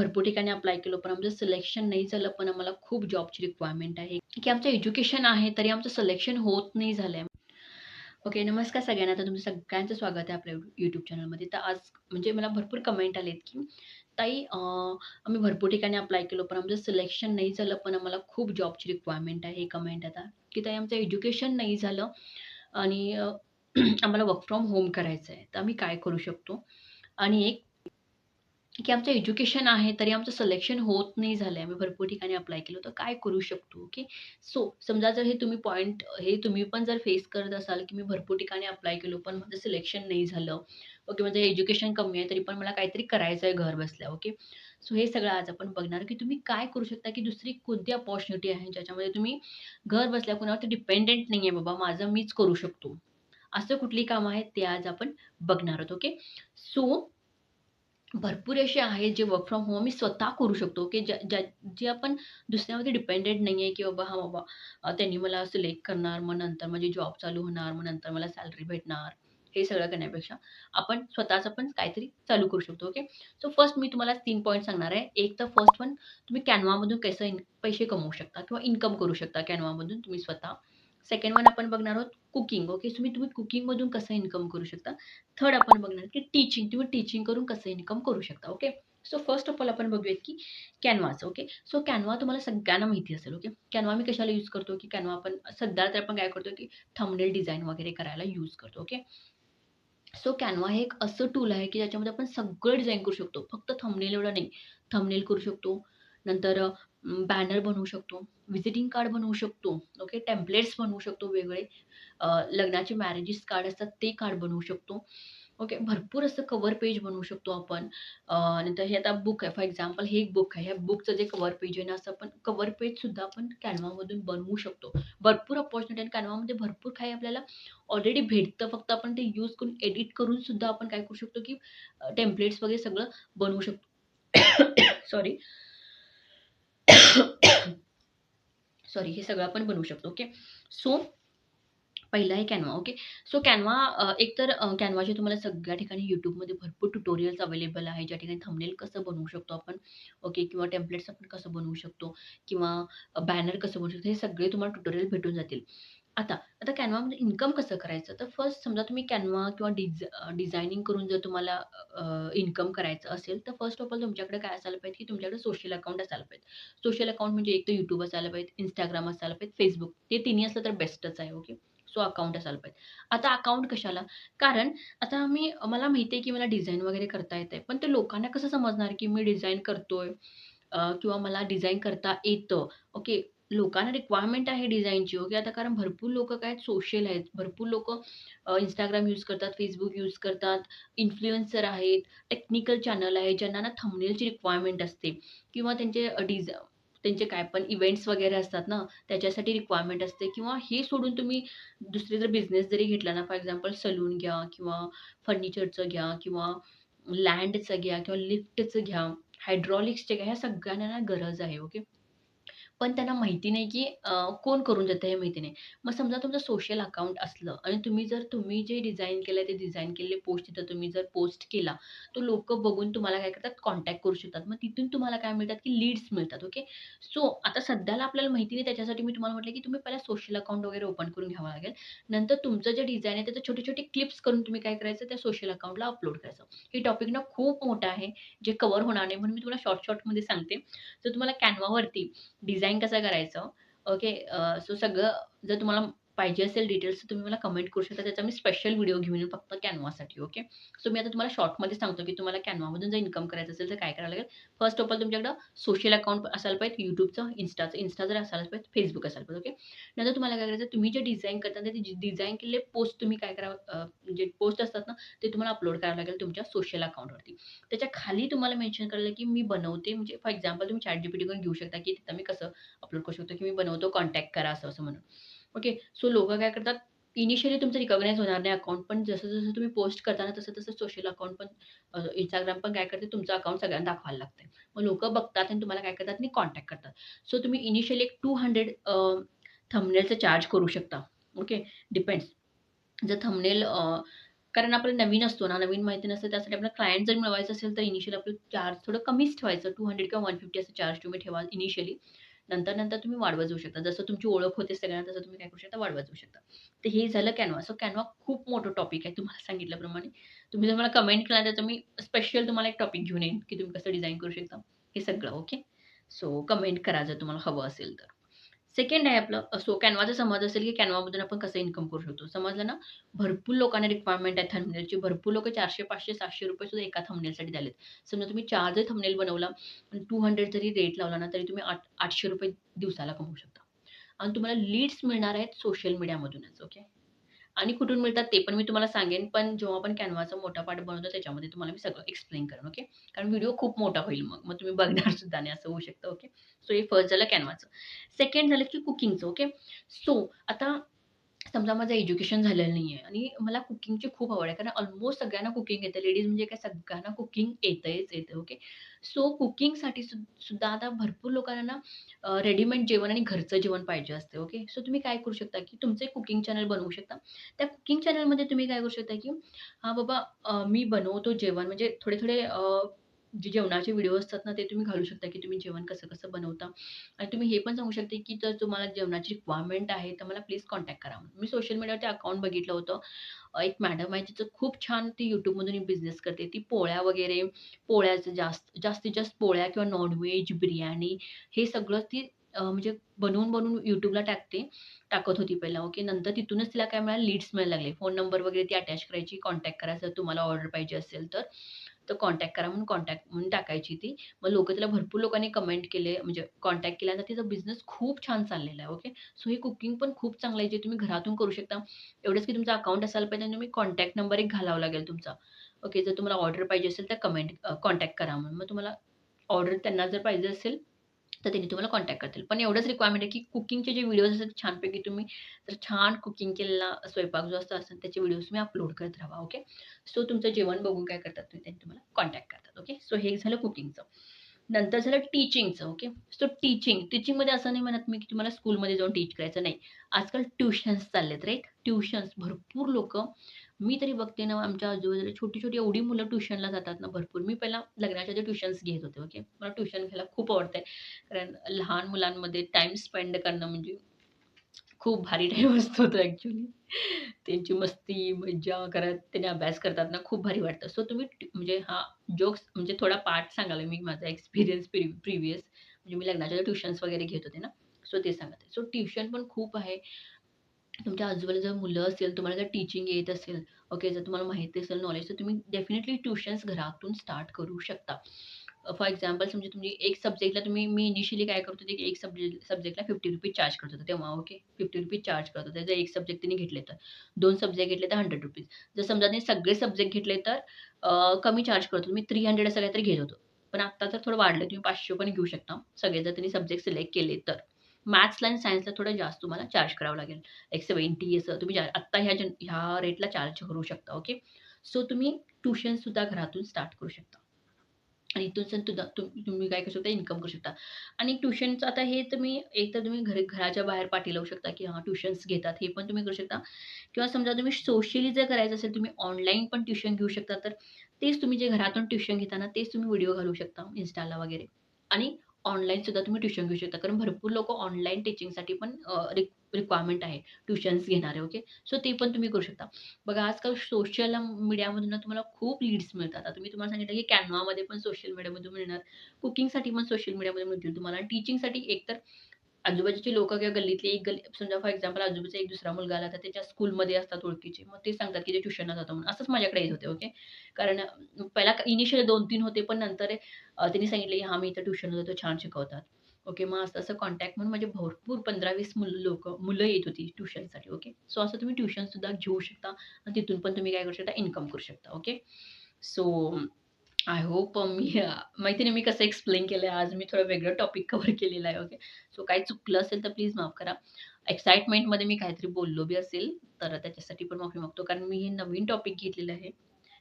भरपूर ठिकाणी अप्लाय केलं, पण आमचं सिलेक्शन नाही झालं. पण आम्हाला खूप जॉबची रिक्वायरमेंट आहे, की आमचं एज्युकेशन आहे, तरी आमचं सिलेक्शन होत नाही झालंय. ओके, नमस्कार सगळ्यांना. तर तुमचं सगळ्यांचं स्वागत आहे आपल्या YouTube चॅनलमध्ये. तर आज म्हणजे मला भरपूर कमेंट आलेत, की ताई आम्ही भरपूर ठिकाणी अप्लाय केलं, पण आमचं सिलेक्शन नाही झालं. पण आम्हाला खूप जॉबची रिक्वायरमेंट आहे. हे कमेंट आता, की ताई आमचं एज्युकेशन नाही झालं आणि आम्हाला वर्क फ्रॉम होम करायचं आहे. तर आम्ही काय करू शकतो? आणि एक की आमचं एज्युकेशन आहे, तरी आमचं सिलेक्शन होत नाही झालंय. आम्ही भरपूर ठिकाणी अप्लाय केलं, तर काय करू शकतो? ओके. सो समजा जर हे तुम्ही पॉइंट हे तुम्ही पण जर फेस करत असाल, की मी भरपूर ठिकाणी अप्लाय केलं, पण माझं सिलेक्शन नाही झालं. ओके, माझं एज्युकेशन कमी आहे, तरी पण मला काहीतरी करायचं आहे घर बसल्या. ओके. सो हे सगळं आज आपण बघणार, की तुम्ही काय करू शकता, की दुसरी कोणती अपॉर्च्युनिटी आहे, ज्याच्यामध्ये तुम्ही घर बसल्या कुणावरती डिपेंडंट नाहीये, बाबा माझं मीच करू शकतो. असं कुठली कामं आहेत, ते आज आपण बघणार आहोत. ओके. सो भरपूर असे आहेत जे वर्क फ्रॉम होम आम्ही स्वतः करू शकतो, की ज्या ज्या जे आपण दुसऱ्यावरती डिपेंडेंट नाही आहे, की बाबा हां बाबा त्यांनी मला सिलेक्ट करणार, मग नंतर माझी जॉब चालू होणार, मग नंतर मला सॅलरी भेटणार. हे सगळं करण्यापेक्षा आपण स्वतःचं पण काहीतरी चालू करू शकतो. ओके. सो फर्स्ट मी तुम्हाला 3 पॉइंट सांगणार आहे. एक तर फर्स्ट वन तुम्ही Canvaमधून कसं पैसे कमवू शकता किंवा इन्कम करू शकता Canvaमधून तुम्ही स्वतः. सेकंड वन आपण बघणार आहोत कुकिंग. ओके. तुम्ही तुम्ही कुकिंगमधून कसं इन्कम करू शकता. थर्ड आपण बघणार की तुम्ही टीचिंग करून कसं इन्कम करू शकता. Okay. So first of all आपण बघूयात की कॅनव्हाचं. ओके. सो कॅनव्हा तुम्हाला सगळ्यांना माहिती असेल. ओके. कॅनव्हा मी कशाला यूज करतो, की कॅनव्हा आपण सध्या तर आपण काय करतो, की थंबनेल डिझाइन वगैरे करायला यूज करतो. ओके. सो कॅनव्हा हे एक असं टूल आहे, की ज्याच्यामध्ये आपण सगळं डिझाइन करू शकतो. फक्त थंबनेल एवढं नाही. थंबनेल करू शकतो. नंतर बॅनर बनवू शकतो. व्हिजिटिंग कार्ड बनवू शकतो. ओके. टेम्पलेट्स बनवू शकतो वेगळे. लग्नाचे मॅरेजेस कार्ड असतात ते कार्ड बनवू शकतो. ओके. भरपूर असं कव्हर पेज बनवू शकतो आपण. नंतर हे आता बुक आहे. फॉर एक्झाम्पल हे एक बुक आहे. ह्या बुकचं जे कव्हर पेज आहे ना, असं आपण कव्हर पेजसुद्धा आपण Canvaमधून बनवू शकतो. भरपूर अपॉर्च्युनिटी आहे. Canvaमध्ये भरपूर काही आपल्याला ऑलरेडी भेटतं. फक्त आपण ते यूज करून एडिट करून सुद्धा आपण काय करू शकतो, की टेम्पलेट्स वगैरे सगळं बनवू शकतो. सॉरी. सॉरी. हे सगळं आपण बनवू शकतो. ओके. सो पहिला आहे Canva. ओके. सो Canva एकतर Canvaचे तुम्हाला सगळ्या ठिकाणी YouTubeमध्ये भरपूर ट्युटोरियल्स अवेलेबल आहे, ज्या ठिकाणी थंबनेल कसं बनवू शकतो आपण. ओके. किंवा टेम्पलेट्स आपण कसं बनवू शकतो किंवा बॅनर कसं बनवू शकतो, हे सगळे तुम्हाला ट्युटोरियल भेटून जातील. आता आता Canvaमध्ये इन्कम कसं करायचं? तर फर्स्ट समजा तुम्ही Canva किंवा डिझायनिंग करून जर तुम्हाला इन्कम करायचं असेल, तर फर्स्ट ऑफ ऑल तुमच्याकडे काय असायला पाहिजे, की तुमच्याकडे सोशल अकाउंट असायला पाहिजे. सोशल अकाउंट म्हणजे एक तर YouTube असायला पाहिजे, Instagram असायला पाहिजे, Facebook. ते तिन्ही असलं तर बेस्टच आहे. ओके. सो अकाउंट असायला पाहिजे. आता अकाउंट कशाला? कारण आता मला माहिती आहे, की मला डिझाइन वगैरे करता येतंय. पण ते लोकांना कसं समजणार, की मी डिझाइन करतोय किंवा मला डिझाइन करता येतं. ओके. लोकांना रिक्वायरमेंट आहे डिझाइनची. ओके. आता कारण भरपूर लोकं काय सोशल आहेत. भरपूर लोकं Instagram यूज करतात, Facebook यूज करतात, इन्फ्लुएन्सर आहेत, टेक्निकल चॅनल आहे, ज्यांना ना थंबनेलची रिक्वायरमेंट असते किंवा त्यांचे काय पण इव्हेंट्स वगैरे असतात ना, त्याच्यासाठी रिक्वायरमेंट असते किंवा हे सोडून तुम्ही दुसरे जर बिझनेस जरी घेतला ना, फॉर एक्झाम्पल सलून घ्या किंवा फर्निचरचं घ्या किंवा लँडचं घ्या किंवा लिफ्टचं घ्या, हायड्रॉलिक्सचे घ्या, ह्या सगळ्यांना ना गरज आहे. ओके. पण त्यांना माहिती नाही, की कोण करून देतं हे माहिती नाही. मग समजा तुमचं सोशल अकाउंट असलं आणि तुम्ही जे डिझाइन केलंय, ते डिझाइन केलेले पोस्ट तिथं तुम्ही जर पोस्ट केला, तर लोकं बघून तुम्हाला काय करतात, कॉन्टॅक्ट करू शकतात. मग तिथून तुम्हाला काय मिळतात, की लीड्स मिळतात. ओके. सो आता सध्याला आपल्याला माहिती नाही, त्याच्यासाठी मी तुम्हाला म्हटलं, की तुम्ही पहिला सोशल अकाउंट वगैरे ओपन करून घ्यावं लागेल. नंतर तुमचं जे डिझाइन आहे, त्याचे छोटे-छोटे क्लिप्स करून तुम्ही काय करायचं, त्या सोशल अकाउंटला अपलोड करायचं. हे टॉपिक ना खूप मोठं आहे, जे कव्हर होणार नाही म्हणून मी तुम्हाला शॉर्टमध्ये सांगते. तर तुम्हाला Canvaवरती डिझाइन कसं करायचं? ओके. सो सगळं जर तुम्हाला पाहिजे असेल डिटेल्स तर तुम्ही मला कमेंट करू शकता. त्याचा मी स्पेशल व्हिडिओ घेऊन येईन फक्त Canvaसाठी. ओके. सो मी आता तुम्हाला शॉर्टमध्ये सांगतो, की तुम्हाला Canvaमधून जर इन्कम करायचं असेल तर काय करावं लागेल. फर्स्ट ऑफ ऑल तुमच्याकडं सोशल अकाउंट असायला पाहिजे YouTubeचं, Insta जर असायला पाहिजे, Facebook असायला पाहिजे. ओके. नंतर तुम्हाला काय करायचं, तुम्ही जे डिझाइन करता ते डिझाइन केलेले पोस्ट तुम्ही काय करावं म्हणजे पोस्ट असतात ना, ते तुम्हाला अपलोड करावं लागेल तुमच्या सोशल अकाउंटवरती. त्याच्या खाली तुम्हाला मेन्शन करायला की मी बनवते म्हणजे फॉर एक्झाम्पल तुम्ही ChatGPTकडून घेऊ शकता, की तिथं मी कसं अपलोड करू शकतो, की मी बनवतो कॉन्टॅक्ट करा असं-असं म्हणून. ओके. सो लोकं काय करतात, इनिशियली तुमचं रिकॉग्नाइज होणार नाही अकाउंट, पण जसं-जसं तुम्ही पोस्ट करता ना, तसं-तसं सोशल अकाउंट पण Instagram पण काय करते, तुमचं अकाउंट सगळ्यांना दाखवायला लागतंय. मग लोकं बघतात आणि तुम्हाला काय करतात आणि कॉन्टॅक्ट करतात. सो तुम्ही इनिशियली एक 200 थंबनेलचा चार्ज करू शकता. ओके. डिपेंड्स. जर थंबनेल कारण आपण नवीन असतो ना, नवीन माहिती नसते त्यासाठी आपल्याला क्लायंट जर मिळवायचं असेल, तर इनिशियल आपलं चार्ज थोडं कमीच ठेवायचं. 200 किंवा 150 असं चार्ज तुम्ही ठेवा इनिशियली. नंतर तुम्ही वाढवत जाऊ शकता. जसं तुमची ओळख होते सगळ्यांना, तसं तुम्ही काय करू शकता, वाढवत जाऊ शकता. तर हे झालं कॅनव्हा. सो कॅनव्हा खूप मोठं टॉपिक आहे तुम्हाला सांगितल्याप्रमाणे. तुम्ही जर मला कमेंट केला, तर मी स्पेशल तुम्हाला एक टॉपिक घेऊन येईन, की तुम्ही कसं डिझाइन करू शकता, हे सगळं. ओके. सो कमेंट करा जर तुम्हाला हवं असेल तर. सेकंड आहे आपलं सो कॅनव्हाचा समज असेल, की कॅनव्हामधून आपण कसं इन्कम करू शकतो. समजलं ना? भरपूर लोकांना रिक्वायरमेंट आहे थंबनेलची. भरपूर लोकं 400, 500, ₹700 सुद्धा एका थंबनेलसाठी द्यालेत. समजा तुम्ही 4 जरी थंबनेल बनवला आणि 200 जरी रेट लावला ना, तरी तुम्ही ₹800 दिवसाला कमवू शकता. आणि तुम्हाला लीड्स मिळणार आहेत सोशल मीडियामधूनच. ओके. आणि कुठून मिळतात ते पण मी तुम्हाला सांगेन. पण जेव्हा आपण कॅनव्हाचा मोठा पार्ट बनवतो त्याच्यामध्ये तुम्हाला मी सगळं एक्सप्लेन करेन. ओके. कारण व्हिडिओ खूप मोठा होईल मग. मग तुम्ही बघणार सुद्धा नाही असं होऊ शकतं. ओके. सो हे फर्स्ट झालं कॅनव्हाचं. सेकंड झालं की कुकिंगचं. ओके. सो आता समजा माझं एज्युकेशन झालेलं नाहीये आणि मला कुकिंगची खूप आवड आहे. कारण ऑलमोस्ट सगळ्यांना कुकिंग येतं. लेडीज म्हणजे काय सगळ्यांना कुकिंग येतंच येतं. ओके. सो कुकिंगसाठी सुद्धा आता भरपूर लोकांना ना रेडीमेड जेवण आणि घरचं जेवण पाहिजे असते. ओके. सो तुम्ही काय करू शकता, की तुमचं एक कुकिंग चॅनल बनवू शकता. त्या कुकिंग चॅनलमध्ये तुम्ही काय करू शकता, की हां बाबा मी बनवतो जेवण म्हणजे थोडे-थोडे जे जेवणाचे व्हिडिओ असतात ना, ते तुम्ही घालू शकता, की तुम्ही जेवण कसं-कसं बनवता आणि तुम्ही हे पण सांगू शकता, की जर तुम्हाला जेवणाची रिक्वायरमेंट आहे, तर मला प्लीज कॉन्टॅक्ट करा. मी सोशल मीडियावरती अकाउंट बघितलं होतं. एक मॅडम आहे, तिचं खूप छान ती YouTubeमधून बिझनेस करते. ती पोळ्या वगैरे, पोळ्याचं जास्तीत जास्त पोळ्या किंवा नॉन-व्हेज, बिर्याणी हे सगळं ती म्हणजे बनवून YouTubeला टाकत होती पहिला. ओके. नंतर तिथूनच तिला काय मिळालं, लीड्स मिळायला लागले. फोन नंबर वगैरे ती अटॅच करायची, कॉन्टॅक्ट करायचा. तुम्हाला ऑर्डर पाहिजे असेल तर. तर कॉन्टॅक्ट करा म्हणून कॉन्टॅक्ट म्हणून टाकायची ती. मग लोकं तिला भरपूर लोकांनी कमेंट केले, म्हणजे कॉन्टॅक्ट केल्यानंतर तिचा बिझनेस खूप छान चाललेला आहे. ओके. सो हे कुकिंग पण खूप चांगलं आहे, जे तुम्ही घरातून करू शकता. एवढंच की तुमचा अकाउंट असायला पाहिजे आणि तुम्ही कॉन्टॅक्ट नंबर एक घालावा लागेल तुमचा. ओके. जर तुम्हाला ऑर्डर पाहिजे असेल तर कॉन्टॅक्ट करा म्हणून. मग तुम्हाला ऑर्डर त्यांना जर पाहिजे असेल, तर त्यांनी तुम्हाला कॉन्टॅक्ट करतील. पण एवढंच रिक्वायरमेंट आहे, की कुकिंगचे जे व्हिडिओज असतात छानपैकी तुम्ही तर छान कुकिंग केलेला स्वयंपाक जो असतो असेल त्याचे व्हिडिओज तुम्ही अपलोड करत राहावा. ओके. सो तुमचं जेवण बघून काय करतात तुम्ही त्यांनी तुम्हाला कॉन्टॅक्ट करतात. ओके. सो हे झालं कुकिंगचं. नंतर झालं टीचिंगचं. ओके. सो टीचिंगमध्ये असं नाही म्हणत मी, की तुम्हाला स्कूलमध्ये जाऊन टीच करायचं नाही. आजकाल ट्युशन्स चाललेत राइट. ट्युशन्स भरपूर लोकं मी तरी बघते ना, आमच्या आजूबाजूला छोटी-छोटी एवढी मुलं ट्युशनला जातात ना भरपूर. मी पहिला लग्नाच्या आधी ट्युशन्स घेत होते. ओके. मला ट्युशन घ्यायला खूप आवडतंय. कारण लहान मुलांमध्ये टाईम स्पेंड करणं म्हणजे खूप भारी टाईम असतो तो ॲक्चुअली. त्यांची मस्ती, मज्जा करत त्याने अभ्यास करतात ना, खूप भारी वाटतं. सो तुम्ही म्हणजे हा जोक्स म्हणजे थोडा पार्ट सांगायला मी माझा एक्सपिरियन्स प्रिव्हियस म्हणजे मी लग्नाच्या ट्युशन्स वगैरे घेत होते ना, सो ते सांगत आहे. सो ट्युशन पण खूप आहे. तुमच्या आजूबाजूला जर मुलं असेल, तुम्हाला जर टीचिंग येत असेल, ओके, जर तुम्हाला माहिती असेल नॉलेज, तर तुम्ही डेफिनिटली ट्युशन्स घरातून स्टार्ट करू शकता. फॉर एक्झाम्पल समजा तुम्ही एक सब्जेक्टला मी इनिशियली काय करत होते, की एक सब्जेक्टला ₹50 चार्ज करत होते तेव्हा. ओके. ₹50 चार्ज करत होते. जर एक सब्जेक्ट त्यांनी घेतले तर. 2 सब्जेक्ट घेतले तर ₹100. जर समजा त्यांनी सगळे सब्जेक्ट घेतले तर कमी चार्ज करत होतो. मी 300 असं काहीतरी घेत होतो. पण आता तर थोडं वाढलं. तुम्ही 500 पण घेऊ शकता. सगळे जर त्यांनी सब्जेक्ट सिलेक्ट केले तर. मॅथ्सला आणि सायन्सला थोडं जास्त तुम्हाला चार्ज करावं लागेल. एक 70 असं तुम्ही आत्ता ह्या रेटला चार्ज करू शकता. ओके. सो तुम्ही ट्युशन सुद्धा घरातून स्टार्ट करू शकता. आणि इथून सुद्धा तुम्ही काय करू शकता, इन्कम करू शकता. आणि ट्युशनचं आता हे तुम्ही एकतर तुम्ही घराच्या बाहेर पाठी लावू शकता, की हां, ट्युशन्स घेतात हे पण तुम्ही करू शकता. किंवा समजा तुम्ही सोशली जर करायचं असेल, तुम्ही ऑनलाईन पण ट्युशन घेऊ शकता. तर तेच तुम्ही जे घरातून ट्युशन घेताना तेच तुम्ही व्हिडिओ घालू शकता Instaला वगैरे. आणि ऑनलाईन सुद्धा तुम्ही ट्युशन घेऊ शकता. कारण भरपूर लोकं ऑनलाईन टीचिंगसाठी पण रिक्वायरमेंट आहे ट्युशन्स घेणारे. ओके. सो ते पण तुम्ही करू शकता. बघा आजकाल सोशल मीडियामधून तुम्हाला खूप लीड्स मिळतात. आता मी तुम्हाला सांगितलं, की Canvaमध्ये पण सोशल मीडियामधून मिळणार. कुकिंगसाठी पण सोशल मीडियामध्ये मिळतील तुम्हाला. टीचिंगसाठी एकतर आजूबाजूची लोकं किंवा गल्लीतली एक गल्ली समजा फॉर एक्झाम्पल आजूबाजूचा एक दुसरा मुलगा आला, तर त्याच्या स्कूलमध्ये असतात ओळखीचे. मग ते सांगतात, की ते ट्युशनला जातो म्हणून. असंच माझ्याकडे येत होते. ओके. कारण पहिला इनिशियल 2-3 होते, पण नंतर त्यांनी सांगितले, की "हां, मी इथं ट्युशनला जातो, छान शिकवतात." ओके. मग असं-असं कॉन्टॅक्ट म्हणून माझे भरपूर 15-20 मुलं येत होती ट्युशनसाठी. ओके. सो असं तुम्ही ट्युशनसुद्धा घेऊ शकता आणि तिथून पण तुम्ही काय करू शकता, इन्कम करू शकता. ओके. सो आय होप माहिती नाही मी कसं एक्सप्लेन केलंय. आज मी थोडं वेगळं टॉपिक कव्हर केलेलं आहे. ओके. सो काही चुकलं असेल तर प्लीज माफ करा. एक्साइटमेंटमध्ये मी काहीतरी बोललो बी असेल, तर त्याच्यासाठी पण माफी मागतो. कारण मी हे नवीन टॉपिक घेतलेलं आहे.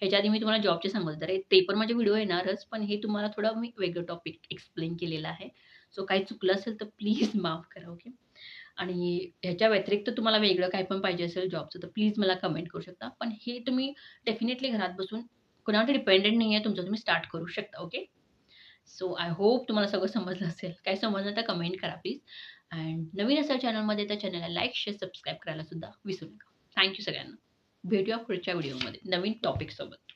ह्याच्या आधी मी तुम्हाला जॉबचे सांगत होते. तर ते पण माझे व्हिडिओ येणारच, पण हे तुम्हाला थोडं मी वेगळं टॉपिक एक्सप्लेन केलेलं आहे. सो काही चुकलं असेल तर प्लीज माफ करा. ओके. आणि ह्याच्या व्यतिरिक्त तुम्हाला वेगळं काही पण पाहिजे असेल जॉबचं, तर प्लीज मला कमेंट करू शकता. पण हे तुम्ही डेफिनिटली घरात बसून कोणावर डिपेंडेंट नाही आहे, तुमचं तुम्ही स्टार्ट करू शकता. ओके. सो आय होप तुम्हाला सगळं समजलं असेल. काही समजलं तर कमेंट करा प्लीज. अँड नवीन असाल चॅनलमध्ये तर चॅनलला लाईक, शेअर, सबस्क्राईब करायला सुद्धा विसरू नका. थँक सगळ्यांना. भेटूया पुढच्या व्हिडिओमध्ये नवीन टॉपिकसोबत.